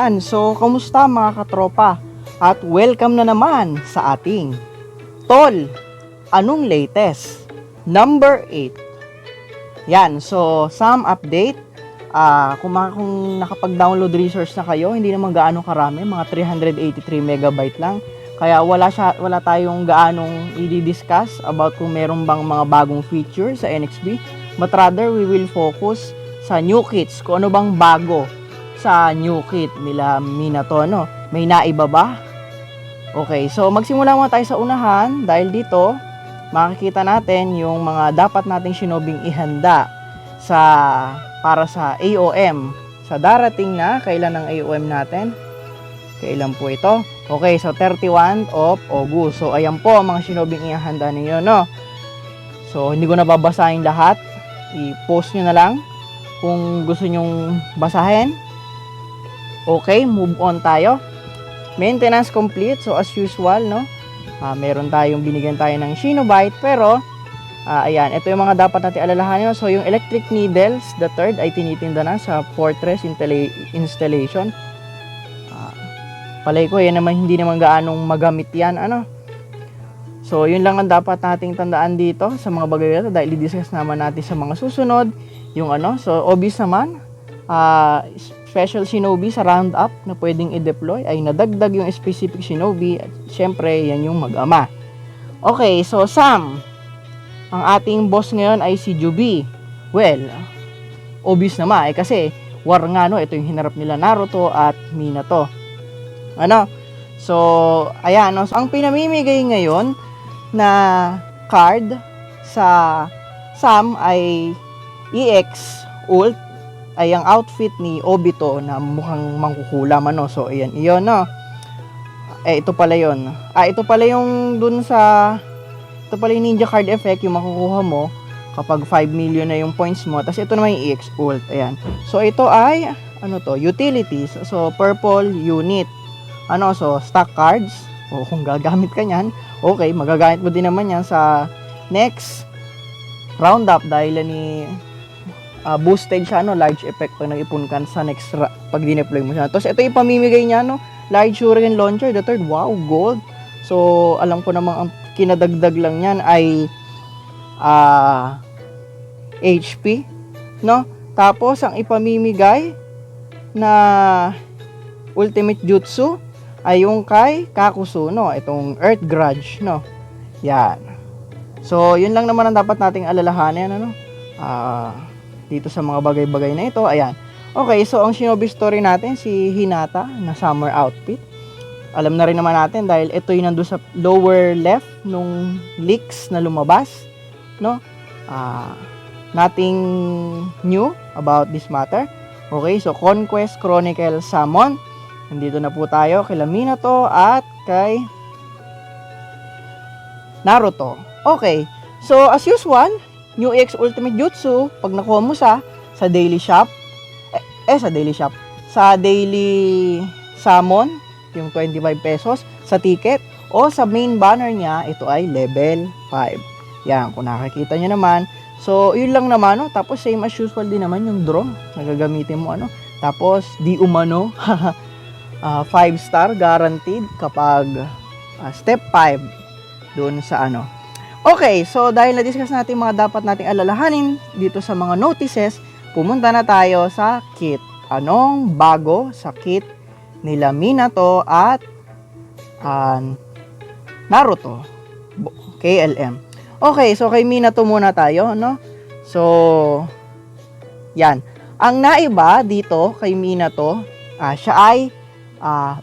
Yan, so kamusta mga katropa? At welcome na naman sa ating Tol, anong latest? Number 8. Yan, so some update. Kung nakapag-download resource na kayo, hindi naman gaano karami, mga 383 megabyte lang. Kaya wala tayong gaanong i-discuss about kung meron bang mga bagong feature sa NXP. But rather, we will focus sa new kits, kung ano bang bago sa new kit nila Minato, no? May naiba ba? Okay, so magsimula muna tayo sa unahan dahil dito makikita natin yung mga dapat nating shinobing ihanda para sa AOM. Sa darating na, kailan ang AOM natin? Kailan po ito? Okay, so 31 of August. So ayan po ang mga shinobing ihanda ninyo, no? So hindi ko na babasahin lahat. I-post nyo na lang kung gusto nyong basahin. Okay, move on tayo. Maintenance complete. So as usual, no? Meron tayong binigyan tayo ng Shinobite, pero ayan, ito yung mga dapat natin alalahanin. So yung electric needles, the third ay tinitinda na sa Fortress installation. Palay ko, yan naman hindi naman gaanong magamit yan, ano? So yun lang ang dapat nating tandaan dito sa mga bagay nito dahil i-discuss naman natin sa mga susunod yung ano. So obvious naman, special shinobi sa roundup na pwedeng i-deploy ay nadagdag yung specific shinobi at syempre yan yung mag-ama. Okay, so Sam, ang ating boss ngayon ay si Jubi. Well, obvious naman kasi war nga, no, ito yung hinarap nila Naruto at Minato. Ano? So ayan, no, so, ang pinamimigay ngayon na card sa Sam ay EX Ult ay ang outfit ni Obito na mukhang mangkukulam, ano. So ayan, iyon, no. Ito pala yon. Ito pala yung dun sa ito pala yung ninja card effect yung makukuha mo kapag 5 million na yung points mo. Tapos ito naman yung EX Ult. Ayan. So ito ay ano to, utilities. So purple unit. Ano, so stock cards. O kung gagamit ka niyan, okay, magagamit mo din naman yan sa next roundup dahil ni boosted siya, no, large effect pag nag-ipon ka sa next pag dineploy mo siya. Tapos ito yung pamimigay niya, no, large shuriken launcher, the third, wow, gold. So alam ko namang ang kinadagdag lang yan ay HP, no. Tapos ang ipamimigay na ultimate jutsu ay yung kay Kakuzu, no, itong Earth Grudge, no. Yan. So yun lang naman ang dapat nating alalahanin, ano, dito sa mga bagay-bagay na ito. Ayan. Okay, so ang shinobi story natin, si Hinata na summer outfit. Alam na rin naman natin dahil ito yung nandun sa lower left nung leaks na lumabas, no? Nothing new about this matter. Okay, so Conquest Chronicle Summon. Nandito na po tayo kay Minato at kay Naruto. Okay, so as usual, New EX Ultimate Jutsu, pag nakuha mo sa daily shop, sa daily summon, yung 25 pesos, sa ticket, o sa main banner niya, ito ay level 5. Yan, kung nakikita nyo naman. So, yun lang naman, no? Tapos, same as usual din naman yung draw na gagamitin mo, ano? Tapos, di umano, 5-star guaranteed kapag step 5 doon sa ano. Okay, so dahil na-discuss natin mga dapat nating alalahanin dito sa mga notices, pumunta na tayo sa kit. Anong bago sa kit nila Minato at Naruto? KLM. Okay, so kay Minato muna tayo, no? So, yan. Ang naiba dito kay Minato, siya ay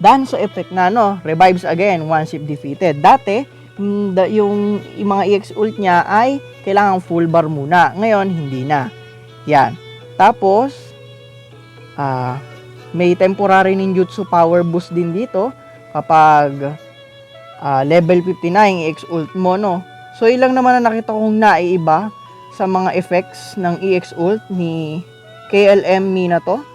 Danzo effect na, no? Revives again once if defeated. Dati, yung mga EX ult niya ay kailangan full bar muna. Ngayon, hindi na. Yan. Tapos, may temporary ninjutsu power boost din dito kapag level 59 EX ult mo, no? So, ilang naman na nakita kong naiiba sa mga effects ng EX ult ni KLM Minato.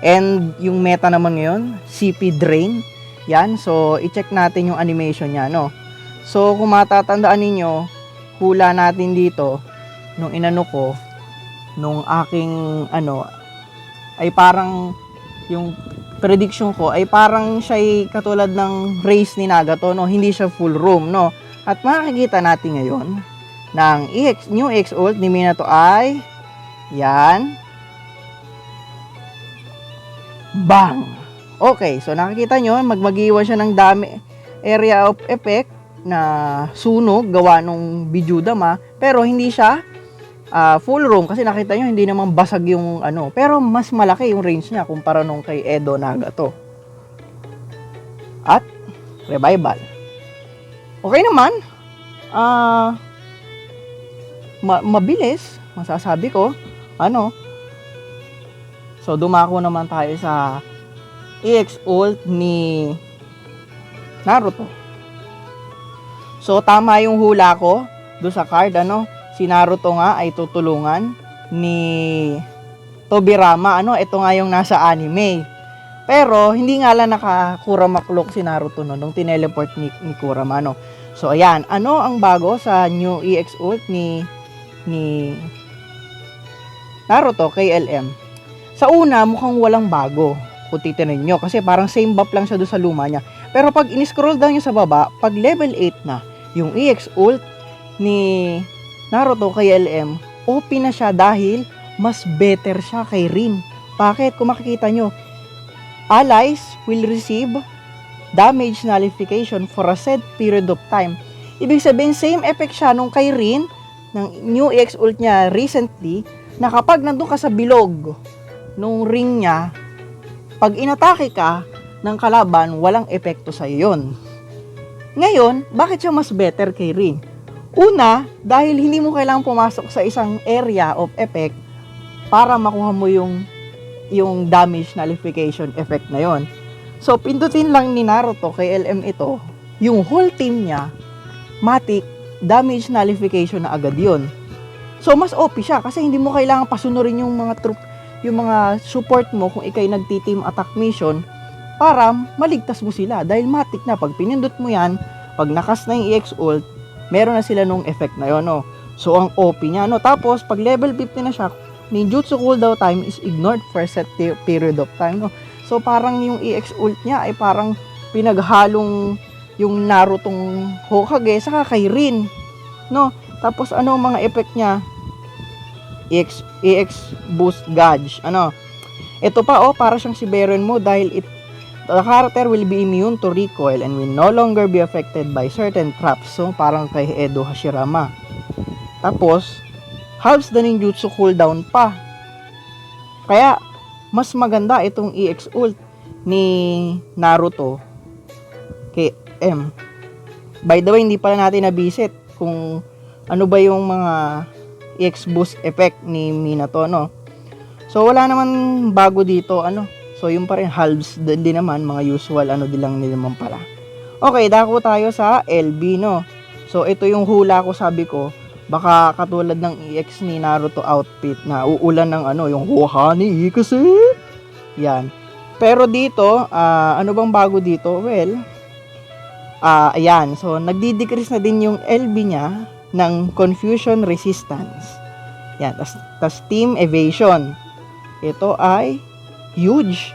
And yung meta naman ngayon, CP Drain. Yan, so i-check natin yung animation niya, no. So kung matatandaan ninyo, hula natin dito nung inano ko nung aking ano ay parang yung prediction ko ay parang siya'y katulad ng race ni Nagato, no? Hindi siya full room, no? At makikita natin ngayon ng new EX ult ni Minato ay yan. Bang! Okay, so nakikita nyo, mag-iwan siya ng dami area of effect na sunog gawa nung Bijudama, pero hindi siya full room kasi nakita nyo hindi naman basag yung ano, pero mas malaki yung range niya kumpara nung kay Edo Nagato. At revival. Okay naman. Mabilis, masasabi ko. Ano? So dumako naman tayo sa EX ult ni Naruto. So tama yung hula ko do sa card, ano? Si Naruto nga ay tutulungan ni Tobirama, ano? Ito nga yung nasa anime. Pero hindi nga lang naka-Kurama cloak si Naruto no, nung tineleport ni Kurama, no? So ayan, ano ang bago sa new EX ult ni Naruto kay LM? Sa una, mukhang walang bago kung titignan nyo, kasi parang same buff lang siya doon sa luma niya. Pero pag in-scroll down nyo sa baba, pag level 8 na yung EX ult ni Naruto kay LM, OP na siya dahil mas better siya kay Rin. Bakit? Kung makikita nyo, allies will receive damage nullification for a set period of time. Ibig sabihin, same effect siya nung kay Rin, ng new EX ult niya recently, na kapag nandun ka sa bilog nung ring niya, pag inatake ka ng kalaban, walang epekto sa yun. Ngayon, bakit siya mas better kay Rin? Una, dahil hindi mo kailangang pumasok sa isang area of effect para makuha mo yung damage nullification effect na yon. So, pindutin lang ni Naruto kay LM ito, yung whole team niya, matik, damage nullification na agad yon. So, mas OP siya kasi hindi mo kailangang pasunurin yung mga yung mga support mo kung ikay nagti-team attack mission para maligtas mo sila. Dahil matik na, pag pinindot mo yan, pag nakas na yung EX ult, meron na sila nung effect na yun, no? So, ang OP niya, no? Tapos, pag level 50 na siya, ninjutsu cooldown time is ignored for a set period of time, no? So, parang yung EX ult niya ay parang pinaghalong yung Narutong Hokage saka kay Rin, no? Tapos, ano mga effect niya? EX boost gauge, ano? Ito pa, para siyang si Baron mo dahil the character will be immune to recoil and will no longer be affected by certain traps. So, parang kay Edo Hashirama. Tapos, halves the ninjutsu cooldown pa. Kaya, mas maganda itong EX ult ni Naruto kay M. By the way, hindi pala natin nabisit kung ano ba yung mga EX boost effect ni Minato, no? So, wala naman bago dito, ano? So, yung pa rin, halves din naman, mga usual, din lang naman pala. Okay, dako tayo sa LB, no? So, ito yung hula ko, sabi ko, baka katulad ng EX ni Naruto outfit na uulan ng yung Hohani kasi. Yan. Pero dito, ano bang bago dito? Well, ayan. So, nagdi-decrease na din yung LB niya ng confusion resistance. Yan. Tas team evasion. Ito ay huge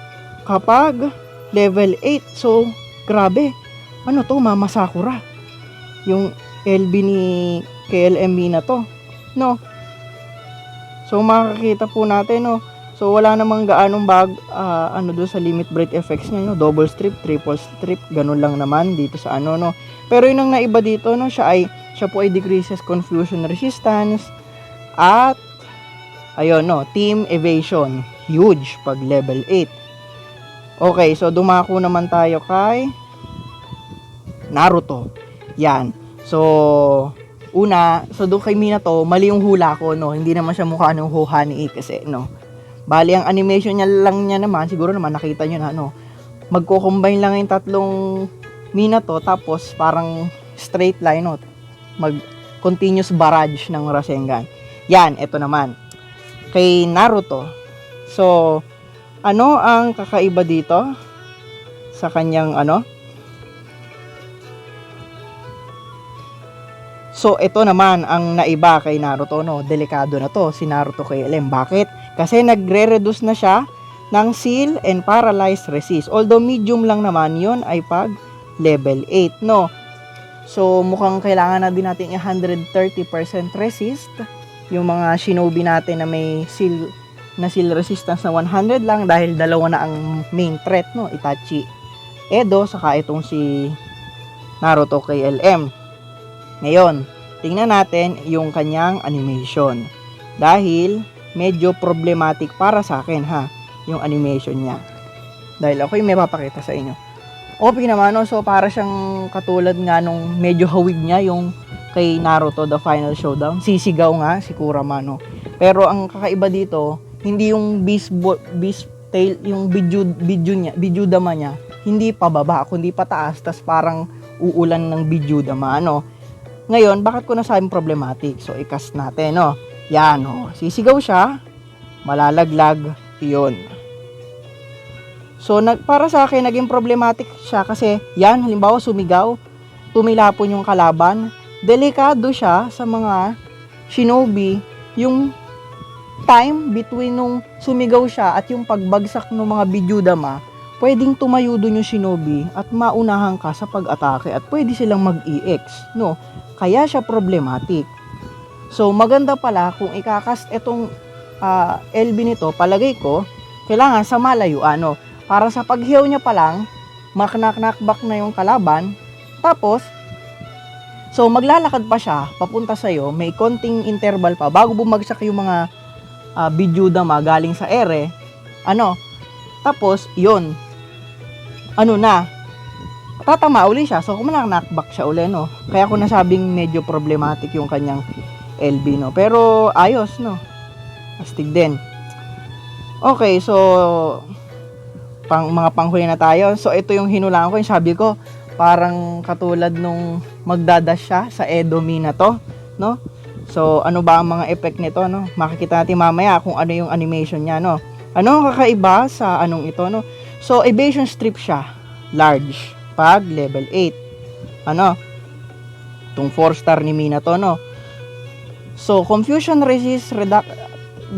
kapag level 8. So, grabe. Ano to? Mama Sakura. Yung LB ni KLM na to. No? So, makakita po natin, no? So, wala namang gaanong doon sa limit break effects niya, no? Double strip, triple strip, ganun lang naman dito sa no? Pero yun ang naiba dito, no? Siya po ay decreases confusion resistance at ayun, no? Team evasion. Huge pag level 8. Okay, so dumako naman tayo kay Naruto. Yan. So, doon kay Minato, mali yung hula ko, no? Hindi naman siya mukha ng Hohani kasi, no? Bali, ang animation niya naman, siguro naman nakita nyo na, no? Magko-combine lang yung tatlong Minato, tapos parang straight line, no? Mag-continuous barrage ng Rasengan. Yan, ito naman. Kay Naruto. So, ano ang kakaiba dito sa kanyang So, ito naman ang naiba kay Naruto, no? Delikado na to, si Naruto kay LM. Bakit? Kasi nagre-reduce na siya ng seal and paralyze resist. Although medium lang naman yon ay pag level 8, no? So, mukhang kailangan na din natin 130% resist. Yung mga shinobi natin na may seal resistance na 100 lang dahil dalawa na ang main threat, no? Itachi Edo, saka itong si Naruto KLM. Ngayon, tingnan natin yung kanyang animation. Dahil medyo problematic para sa akin, ha, yung animation niya. Dahil ako yung may papakita sa inyo. OP naman, no? So para siyang katulad nga nung medyo hawig niya yung kay Naruto The Final Showdown. Sisigaw nga si Kurama, no? Pero ang kakaiba dito, hindi yung beast tail, yung Bijudama niya, hindi pababa, kundi pataas, tas parang uulan ng Bijudama, no? Ngayon, bakit ko nasabing problematic? So, i-cast natin, no? Yan, no? Sisigaw siya, malalaglag, yun. So, para sa akin, naging problematic siya kasi, yan, halimbawa, sumigaw, tumilapon yung kalaban, delikado siya sa mga shinobi, yung time between nung sumigaw siya at yung pagbagsak ng mga Bijudama, pwedeng tumayo dun yung shinobi at maunahan ka sa pag-atake at pwede silang mag-EX, no? Kaya siya problematic. So, maganda pala kung ikakast itong LB nito, palagay ko, kailangan sa malayuan, no? Para sa paghiyaw niya pa lang, knock-back na yung kalaban, tapos, so maglalakad pa siya, papunta sa'yo, may konting interval pa, bago bumagsak yung mga Bijudama galing sa ere, tapos, yun, tatama uli siya, so kung knockback siya uli, no? Kaya ko nasabing medyo problematic yung kanyang LB, no? Pero, ayos, no? Astig din. Okay, so, mga panghuli na tayo. So, ito yung hinulaan ko, yung sabi ko, parang katulad nung magdadash siya sa Edomi na to, no? So, ano ba ang mga effect nito, no? Makikita natin mamaya kung ano yung animation niya, no? Ano ang kakaiba sa anong ito, no? So, evasion strip siya, large, pag level 8. Itong 4-star ni Minato, no? So, confusion resist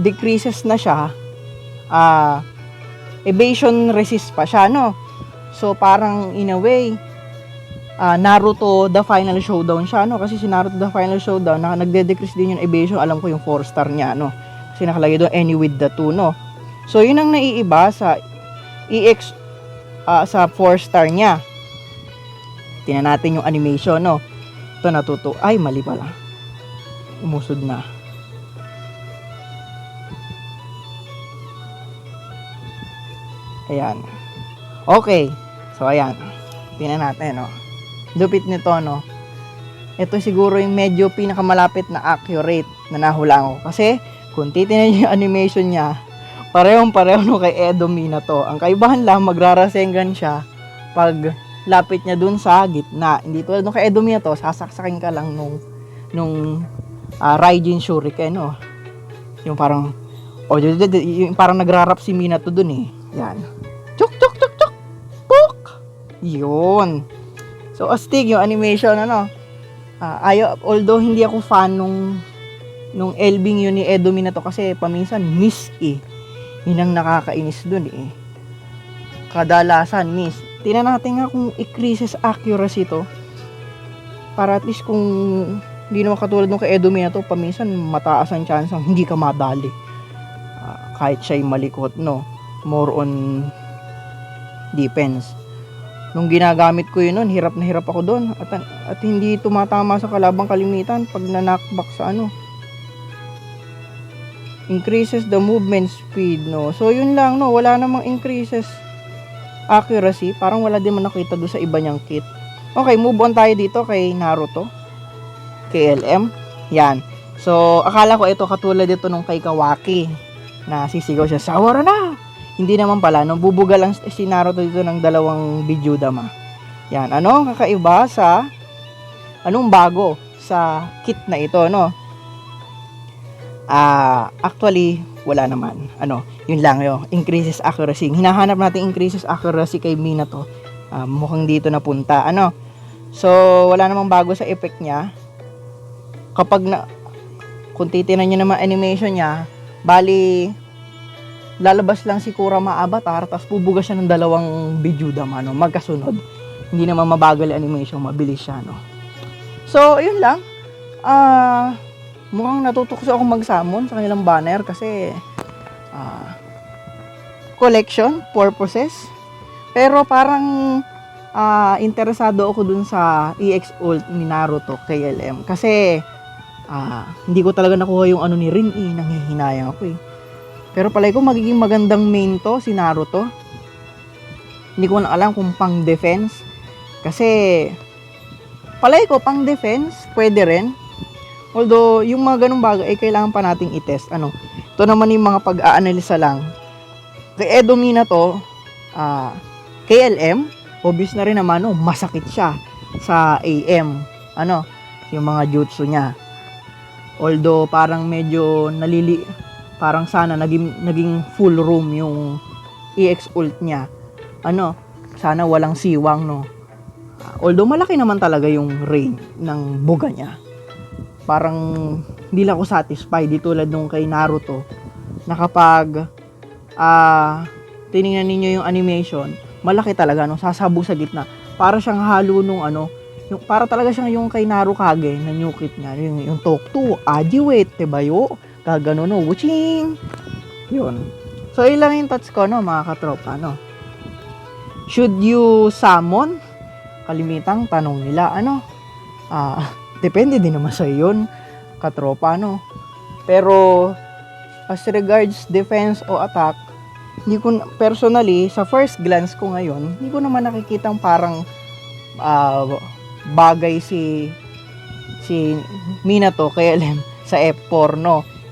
decreases na siya, evasion resist pa siya, no? So, parang in a way, Naruto The Final Showdown siya, no? Kasi si Naruto The Final Showdown, nagde-decrease din yung evasion. Alam ko yung 4-star niya, no? Kasi nakalagay doon, any with the 2, no? So, yun ang naiiba sa EX, sa 4-star niya. Tingnan natin yung animation, no? Ito natuto. Ay, mali pala. Umusod na. Ayan. Okay. So, ayan. Tingnan natin, no? Lupit nito, no? Ito siguro yung medyo pinakamalapit na accurate na nahulaan ko. Kasi, kung titignan niyo yung animation niya, parehong-pareho no kay Edomi na to. Ang kaibahan lang, magrarasengan siya pag lapit niya dun sa gitna. Hindi tulad nung kay Edomi na to, sasaksakin ka lang nung Raijin Shuriken, no? Yung parang, yung parang nagrarap si Minato dun, eh. Yan. Chuk, chuk, chuk, chuk! Puk! Yun. So, astig yung animation, although hindi ako fan nung elbing yun ni Edomi na to kasi paminsan miss, eh. Yun ang nakakainis dun, eh. Kadalasan miss. Tingnan natin nga kung increases accuracy to. Para at least kung hindi naman katulad nung kay Edomi na to, paminsan mataas ang chance ang hindi ka madali. Kahit siya'y malikot, no? More on defense. Nung ginagamit ko yun nun, hirap na hirap ako doon. At hindi tumatama sa kalabang kalimitan pag na-knockback sa increases the movement speed, no? So, yun lang, no? Wala namang increases accuracy. Parang wala din man nakita doon sa iba niyang kit. Okay, move on tayo dito kay Naruto. KLM. Yan. So, akala ko ito katulad dito nung kay Kawaki na sisigaw siya, Sawara na! Hindi naman pala, no? Bubuga lang si Naruto dito ng dalawang Bijudama. Yan. Ano kakaiba sa anong bago sa kit na ito, no? Actually, wala naman. Yun lang yun. Increases accuracy. Hinahanap natin increases accuracy kay Minato. Mukhang dito napunta. So, wala namang bago sa effect niya. Kung titinan nyo naman animation niya, bali, lalabas lang si Kurama Avatar, tapos bubuga siya ng dalawang Bidudam, magkasunod. Hindi naman mabagal yung animation, mabilis siya, So, yun lang. Mukhang natutukso akong mag-summon sa kanilang banner kasi collection purposes. Pero parang interesado ako dun sa EX Ult ni Naruto KLM kasi hindi ko talaga nakuha yung ni Rin nanghihinayang ako Pero palay ko magiging magandang main to si Naruto. Hindi ko na alam kung pang defense kasi palay ko pang defense pwede rin. Although yung mga ganung bagay ay kailangan pa nating i-test. Ito naman yung mga pag-aanalisa lang. Kay Edo Minato, KLM, obvious na rin naman, masakit siya sa AM. Yung mga jutsu niya. Although parang medyo parang sana naging full room yung EX ult niya. Sana walang siwang, Although malaki naman talaga yung range ng buga niya. Parang hindi lang ako satisfied dito tulad nung kay Naruto na kapag tiningnan ninyo yung animation, malaki talaga sasabog sa gitna. Para siyang halo nung para talaga siyang yung kay Narukage na new kit niya, yung Tokto, Ajiwet, Tebayo, kagano wuching. Yun. So ilang yung touch ko mga katropa Should you summon? Kalimitang tanong nila depende din naman sa yun, katropa Pero as regards defense o attack, hindi ko personally sa first glance ko ngayon, hindi ko naman nakikitang parang bagay si Minato KLM sa F4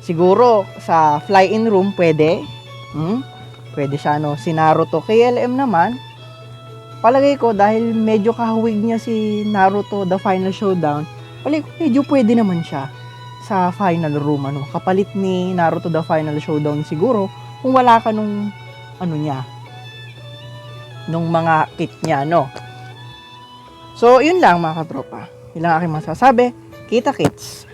Siguro sa fly-in room pwede. Pwede siya Si Naruto KLM naman, palagay ko dahil medyo kahawig niya si Naruto The Final Showdown, palagay ko medyo pwede naman siya sa final room kapalit ni Naruto The Final Showdown siguro kung wala ka nung niya nung mga kit niya So yun lang mga katropa, yun lang aking masasabi. Kita kits.